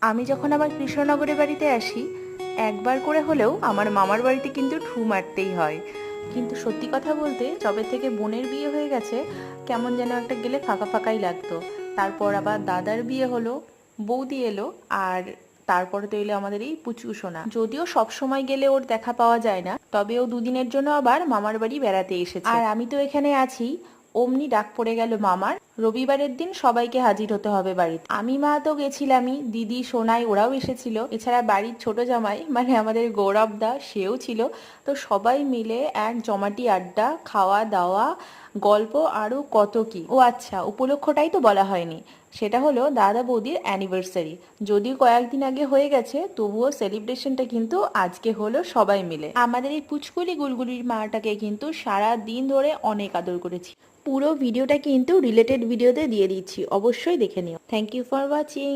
আমি যখন আমার কৃষ্ণনগরের বাড়িতে আসি একবার করে হলেও আমার মামার বাড়িতে কিন্তু ঠু মারতেই হয়। কিন্তু সত্যি কথা বলতে যবে থেকে বোনের বিয়ে হয়ে গেছে কেমন যেন একটা গেলে ফাঁকা ফাঁকাই লাগতো। তারপর আবার দাদার বিয়ে হলো, বৌদি এলো, আর তারপরে তো এলো আমাদের এই পুচু সোনা। যদিও সব সময় গেলে ওর দেখা পাওয়া যায় না, তবে ও দুদিনের জন্য আবার মামার বাড়ি বেড়াতে এসেছে। আর আমি তো এখানে আছি, অমনি ডাক পড়ে গেল মামার, রবিবারের দিন সবাইকে হাজির হতে হবে বাড়িতে। আমি মা তো গেছিলামই, দিদি সোনাই ওরাও এসেছিল, এছাড়া বাড়ির ছোট জামাই মানে আমাদের গৌরব দা সেও ছিল। তো সবাই মিলে এক জমাটি আড্ডা, খাওয়া দাওয়া, গল্প, আরো কত কি। ও আচ্ছা, উপলক্ষটাই তো বলা হয়নি, সেটা হলো দাদা বৌদির অ্যানিভার্সারি। যদিও কয়েকদিন আগে হয়ে গেছে, তবুও সেলিব্রেশনটা কিন্তু আজকে হলো সবাই মিলে। আমাদের এই পুচকুলি গুলগুলির মাটাকে কিন্তু সারা দিন ধরে অনেক আদর করেছি। পুরো ভিডিওটা কিন্তু রিলেটেড ভিডিওতে দিয়ে দিচ্ছি, অবশ্যই দেখে নিও। Thank you for watching.